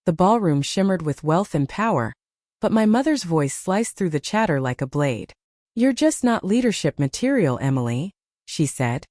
The ballroom shimmered with wealth and power, but my mother's voice sliced through the chatter like a blade. "You're just not leadership material, Emily," she said.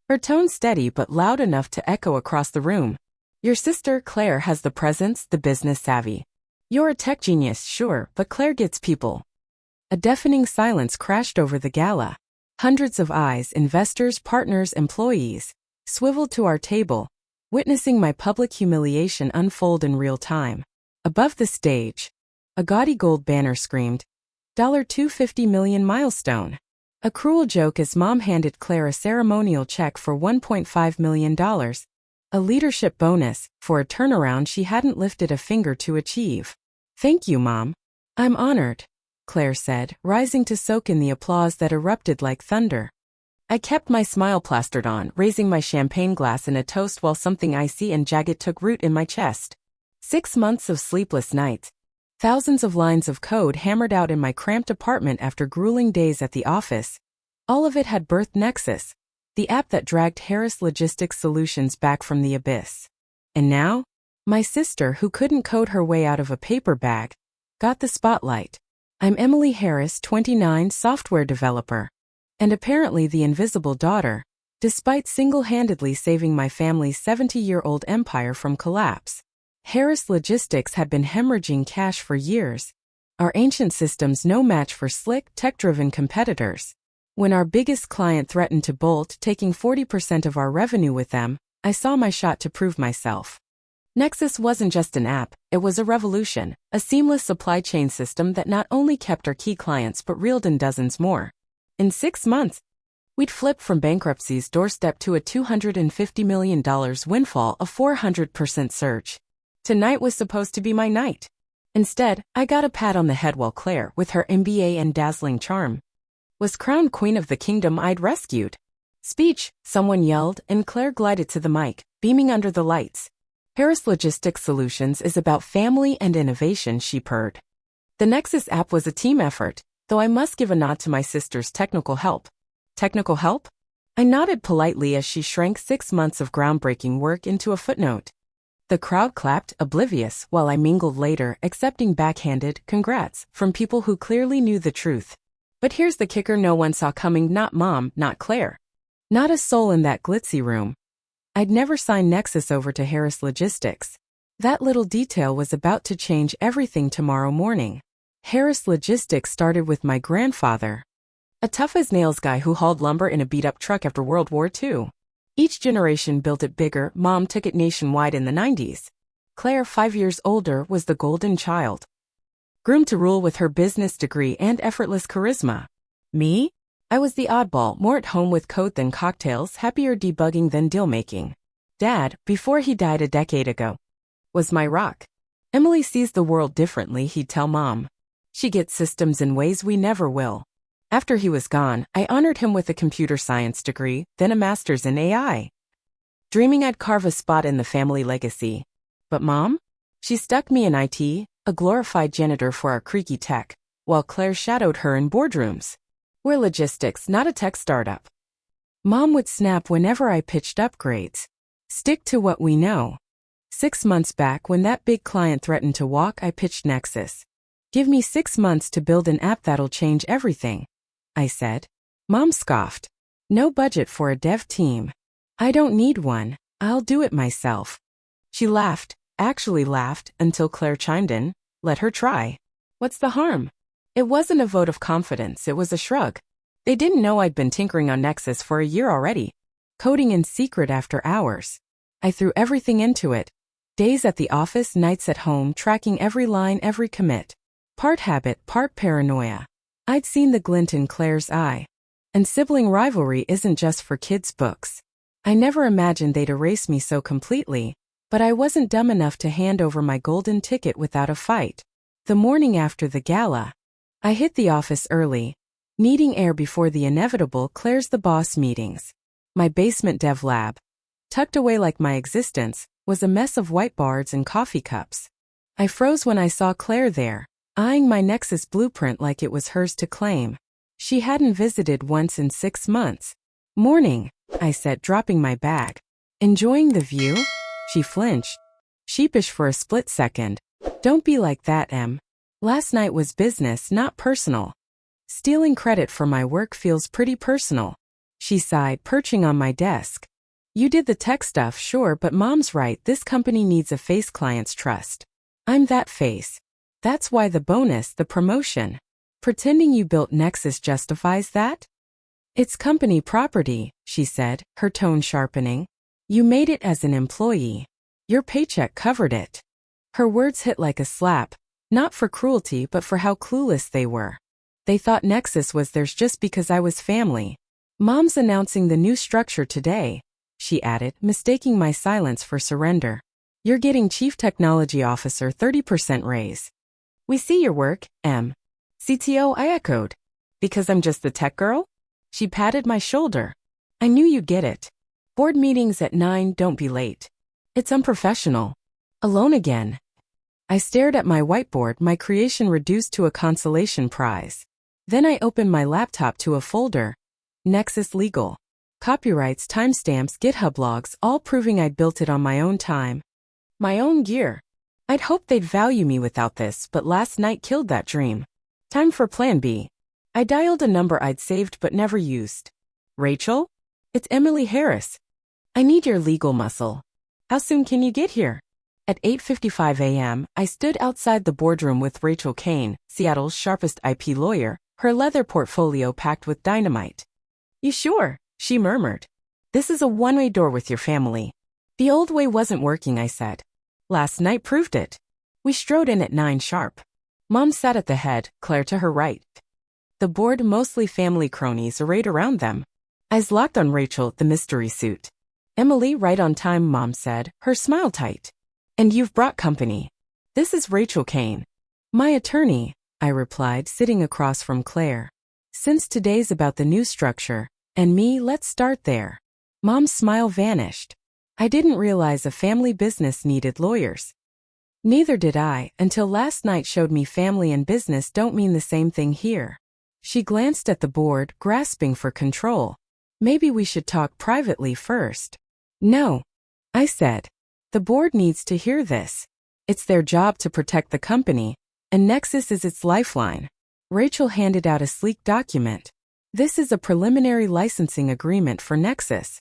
Her tone steady but loud enough to echo across the room. "Your sister, Claire, has the presence, the business savvy. You're a tech genius, sure, but Claire gets people." A deafening silence crashed over the gala. Hundreds of eyes, investors, partners, employees, swiveled to our table, witnessing my public humiliation unfold in real time. Above the stage, a gaudy gold banner screamed, $250 million milestone. A cruel joke as Mom handed Claire a ceremonial check for $1.5 million, a leadership bonus for a turnaround she hadn't lifted a finger to achieve. "Thank you, Mom. I'm honored," Claire said, rising to soak in the applause that erupted like thunder. I kept my smile plastered on, raising my champagne glass in a toast while something icy and jagged took root in my chest. 6 months of sleepless nights. Thousands of lines of code hammered out in my cramped apartment after grueling days at the office. All of it had birthed Nexus, the app that dragged Harris Logistics Solutions back from the abyss. And now, my sister, who couldn't code her way out of a paper bag, got the spotlight. I'm Emily Harris, 29, software developer, and apparently the invisible daughter, despite single-handedly saving my family's 70-year-old empire from collapse. Harris Logistics had been hemorrhaging cash for years, our ancient systems no match for slick, tech-driven competitors. When our biggest client threatened to bolt, taking 40% of our revenue with them, I saw my shot to prove myself. Nexus wasn't just an app, it was a revolution, a seamless supply chain system that not only kept our key clients but reeled in dozens more. In 6 months, we'd flipped from bankruptcy's doorstep to a $250 million windfall, a 400% surge. Tonight was supposed to be my night. Instead, I got a pat on the head while Claire, with her MBA and dazzling charm, was crowned queen of the kingdom I'd rescued. "Speech," someone yelled, and Claire glided to the mic, beaming under the lights. "Harris Logistics Solutions is about family and innovation," she purred. The Nexus app was a team effort, though I must give a nod to my sister's technical help. Technical help? I nodded politely as she shrank 6 months of groundbreaking work into a footnote. The crowd clapped, oblivious, while I mingled later, accepting backhanded congrats from people who clearly knew the truth. But here's the kicker no one saw coming, not Mom, not Claire. Not a soul in that glitzy room. I'd never signed Nexus over to Harris Logistics. That little detail was about to change everything tomorrow morning. Harris Logistics started with my grandfather, a tough-as-nails guy who hauled lumber in a beat-up truck after World War II. Each generation built it bigger. Mom took it nationwide in the 90s. Claire, 5 years older, was the golden child, groomed to rule with her business degree and effortless charisma. Me? I was the oddball, more at home with code than cocktails, happier debugging than deal-making. Dad, before he died a decade ago, was my rock. "Emily sees the world differently," he'd tell Mom. "She gets systems in ways we never will." After he was gone, I honored him with a computer science degree, then a master's in AI, dreaming I'd carve a spot in the family legacy. But Mom? She stuck me in IT, a glorified janitor for our creaky tech, while Claire shadowed her in boardrooms. "We're logistics, not a tech startup." Mom would snap whenever I pitched upgrades. "Stick to what we know." 6 months back, when that big client threatened to walk, I pitched Nexus. "Give me 6 months to build an app that'll change everything," I said. Mom scoffed. "No budget for a dev team." "I don't need one. I'll do it myself." She laughed, actually laughed, until Claire chimed in. "Let her try. What's the harm?" It wasn't a vote of confidence, it was a shrug. They didn't know I'd been tinkering on Nexus for a year already, coding in secret after hours. I threw everything into it. Days at the office, nights at home, tracking every line, every commit. Part habit, part paranoia. I'd seen the glint in Claire's eye. And Sibling Rivalry isn't just for kids' books. I never imagined they'd erase me so completely, but I wasn't dumb enough to hand over my golden ticket without a fight. The morning after the gala, I hit the office early, needing air before the inevitable Claire's the boss meetings. My basement dev lab, tucked away like my existence, was a mess of whiteboards and coffee cups. I froze when I saw Claire there, eyeing my Nexus blueprint like it was hers to claim. She hadn't visited once in 6 months. "Morning," I said, dropping my bag. "Enjoying the view?" She flinched. sheepish for a split second. Don't be like that, Em. Last night was business, not personal. Stealing credit for my work feels pretty personal. She sighed, perching on my desk. You did the tech stuff, sure, but Mom's right, this company needs a face clients trust. I'm that face. That's why the bonus, the promotion. Pretending you built Nexus justifies that? It's company property, she said, her tone sharpening. You made it as an employee. Your paycheck covered it. Her words hit like a slap, not for cruelty but for how clueless they were. They thought Nexus was theirs just because I was family. Mom's announcing the new structure today, she added, mistaking my silence for surrender. You're getting Chief Technology Officer 30% raise. We see your work, Em. CTO, I echoed. Because I'm just the tech girl? She patted my shoulder. I knew you'd get it. Board meetings at 9, don't be late. It's unprofessional. Alone again. I stared at my whiteboard, my creation reduced to a consolation prize. Then I opened my laptop to a folder. Nexus Legal. Copyrights, timestamps, GitHub logs, all proving I'd built it on my own time. My own gear. I'd hoped they'd value me without this, but last night killed that dream. Time for Plan B. I dialed a number I'd saved but never used. Rachel? It's Emily Harris. I need your legal muscle. How soon can you get here? At 8:55 a.m., I stood outside the boardroom with Rachel Kane, Seattle's sharpest IP lawyer, her leather portfolio packed with dynamite. You sure? She murmured. This is a one-way door with your family. The old way wasn't working, I said. Last night proved it. We strode in at 9 sharp. Mom sat at the head, Claire to her right. The board, mostly family cronies, arrayed around them. Eyes locked on Rachel, the mystery suit. Emily, right on time, Mom said, her smile tight. And you've brought company. This is Rachel Kane. My attorney, I replied, sitting across from Claire. Since today's about the new structure, and me, let's start there. Mom's smile vanished. I didn't realize a family business needed lawyers. Neither did I, until last night showed me family and business don't mean the same thing here. She glanced at the board, grasping for control. Maybe we should talk privately first. No, I said. The board needs to hear this. It's their job to protect the company, and Nexus is its lifeline. Rachel handed out a sleek document. This is a preliminary licensing agreement for Nexus,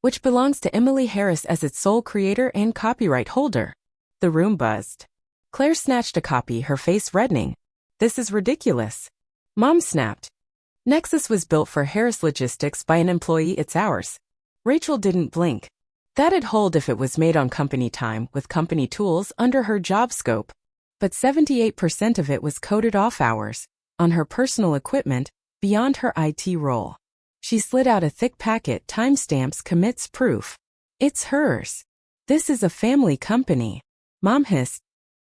which belongs to Emily Harris as its sole creator and copyright holder. The room buzzed. Claire snatched a copy, her face reddening. This is ridiculous. Mom snapped. Nexus was built for Harris Logistics by an employee, it's ours. Rachel didn't blink. That'd hold if it was made on company time, with company tools under her job scope. But 78% of it was coded off hours, on her personal equipment, beyond her IT role. She slid out a thick packet, timestamps, commits, proof. It's hers. This is a family company. Mom hissed.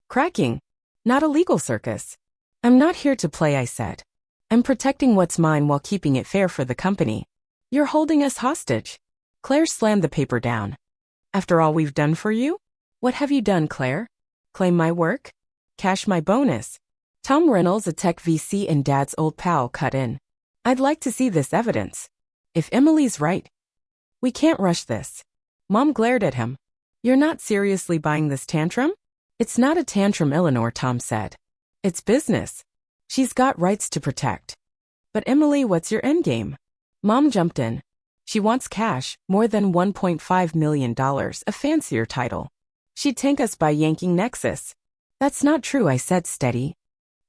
Cracking. Not a legal circus. I'm not here to play, I said. I'm protecting what's mine while keeping it fair for the company. You're holding us hostage. Claire slammed the paper down. After all we've done for you? What have you done, Claire? Claim my work? Cash my bonus? Tom Reynolds, a tech VC and Dad's old pal, cut in. I'd like to see this evidence. If Emily's right. We can't rush this. Mom glared at him. You're not seriously buying this tantrum? It's not a tantrum, Eleanor, Tom said. It's business. She's got rights to protect. But Emily, what's your endgame? Mom jumped in. She wants cash, more than $1.5 million, a fancier title. She'd tank us by yanking Nexus. That's not true, I said, steady.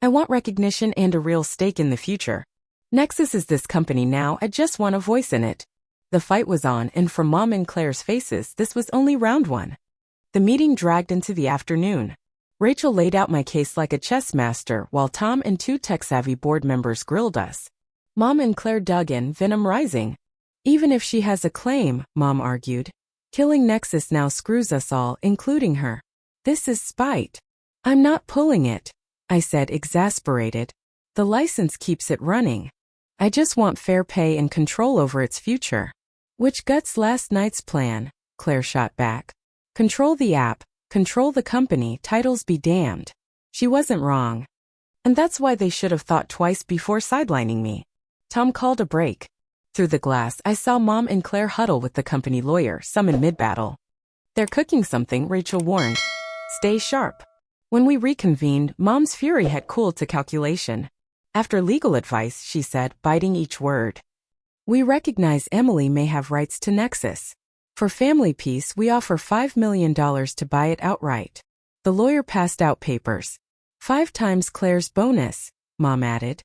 I want recognition and a real stake in the future. Nexus is this company now, I just want a voice in it. The fight was on, and from Mom and Claire's faces, this was only round one. The meeting dragged into the afternoon. Rachel laid out my case like a chess master, while Tom and 2 tech-savvy board members grilled us. Mom and Claire dug in, venom rising. Even if she has a claim, Mom argued, killing Nexus now screws us all, including her. This is spite. I'm not pulling it, I said, exasperated. The license keeps it running. I just want fair pay and control over its future. Which guts last night's plan, Claire shot back. Control the app, control the company, titles be damned. She wasn't wrong. And that's why they should have thought twice before sidelining me. Tom called a break. Through the glass, I saw Mom and Claire huddle with the company lawyer, some in mid-battle. They're cooking something, Rachel warned. Stay sharp. When we reconvened, Mom's fury had cooled to calculation. After legal advice, she said, biting each word. We recognize Emily may have rights to Nexus. For family peace, we offer $5 million to buy it outright. The lawyer passed out papers. 5 times Claire's bonus, Mom added.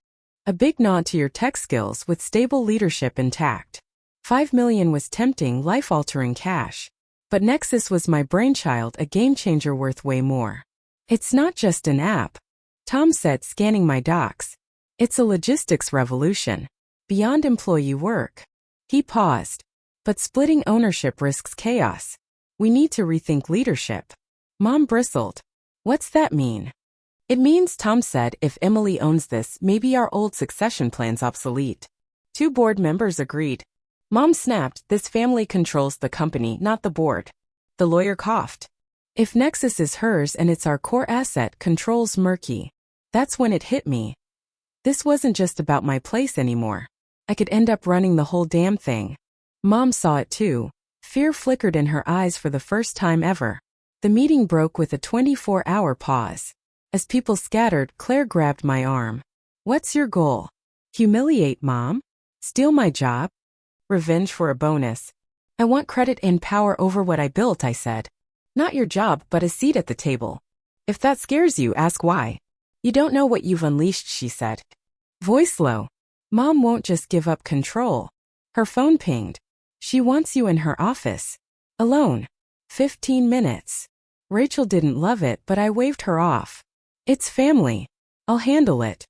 A big nod to your tech skills with stable leadership intact. $5 million was tempting, life-altering cash. But Nexus was my brainchild, a game-changer worth way more. It's not just an app, Tom said, scanning my docs. It's a logistics revolution. Beyond employee work. He paused. But splitting ownership risks chaos. We need to rethink leadership. Mom bristled. What's that mean? It means, Tom said, if Emily owns this, maybe our old succession plan's obsolete. 2 board members agreed. Mom snapped, this family controls the company, not the board. The lawyer coughed. If Nexus is hers and it's our core asset, control's murky. That's when it hit me. This wasn't just about my place anymore. I could end up running the whole damn thing. Mom saw it too. Fear flickered in her eyes for the first time ever. The meeting broke with a 24-hour pause. As people scattered, Claire grabbed my arm. What's your goal? Humiliate Mom? Steal my job? Revenge for a bonus. I want credit and power over what I built, I said. Not your job, but a seat at the table. If that scares you, ask why. You don't know what you've unleashed, she said. Voice low. Mom won't just give up control. Her phone pinged. She wants you in her office. Alone. 15 minutes. Rachel didn't love it, but I waved her off. It's family. I'll handle it.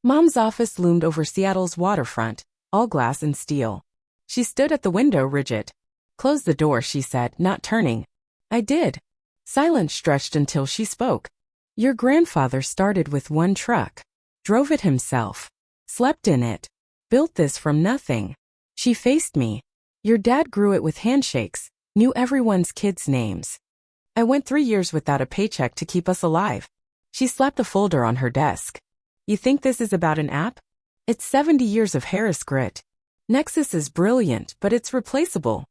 Mom's office loomed over Seattle's waterfront, all glass and steel. She stood at the window, rigid. Close the door, she said, not turning. I did. Silence stretched until she spoke. Your grandfather started with 1 truck. Drove it himself. Slept in it. Built this from nothing. She faced me. Your dad grew it with handshakes, knew everyone's kids' names. I went 3 years without a paycheck to keep us alive. She slapped a folder on her desk. You think this is about an app? It's 70 years of Harris grit. Nexus is brilliant, but it's replaceable.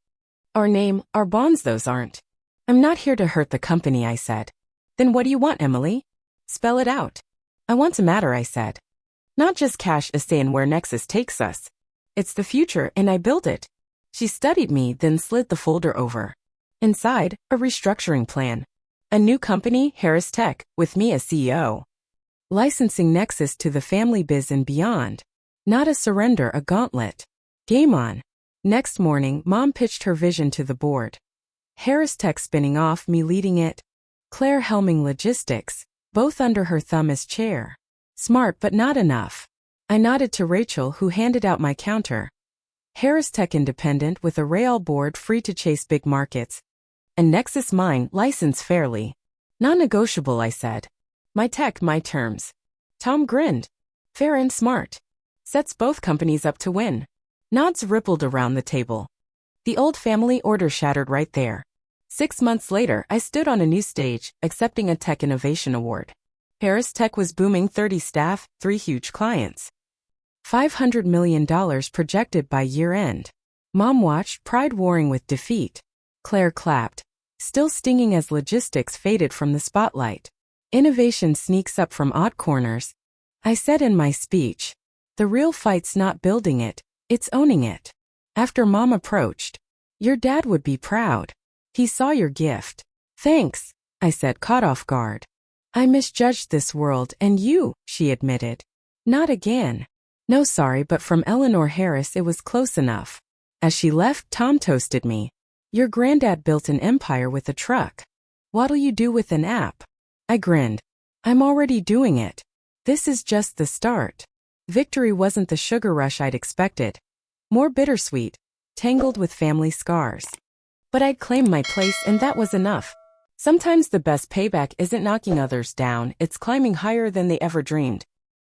Our name, our bonds, those aren't. I'm not here to hurt the company, I said. Then what do you want, Emily? Spell it out. I want to matter, I said. Not just cash, a say in where Nexus takes us. It's the future, and I built it. She studied me, then slid the folder over. Inside, a restructuring plan. A new company, Harris Tech, with me as CEO. Licensing Nexus to the family biz and beyond. Not a surrender, a gauntlet. Game on. Next morning, Mom pitched her vision to the board. Harris Tech spinning off, me leading it. Claire helming logistics, both under her thumb as chair. Smart but not enough. I nodded to Rachel, who handed out my counter. Harris Tech independent with a Rivalry board free to chase big markets. And Nexus mine, license fairly. Non-negotiable, I said. My tech, my terms. Tom grinned. Fair and smart. Sets both companies up to win. Nods rippled around the table. The old family order shattered right there. 6 months later, I stood on a new stage, accepting a Tech Innovation Award. Harris Tech was booming, 30 staff, 3 huge clients. $500 million projected by year-end. Mom watched, pride warring with defeat. Claire clapped. Still stinging as logistics faded from the spotlight. Innovation sneaks up from odd corners. I said in my speech. The real fight's not building it, it's owning it. After Mom approached. Your dad would be proud. He saw your gift. Thanks, I said, caught off guard. I misjudged this world and you, she admitted. Not again. No, sorry, but from Eleanor Harris it was close enough. As she left, Tom toasted me. Your granddad built an empire with a truck. What'll you do with an app? I grinned. I'm already doing it. This is just the start. Victory wasn't the sugar rush I'd expected. More bittersweet, tangled with family scars. But I'd claimed my place and that was enough. Sometimes the best payback isn't knocking others down, it's climbing higher than they ever dreamed.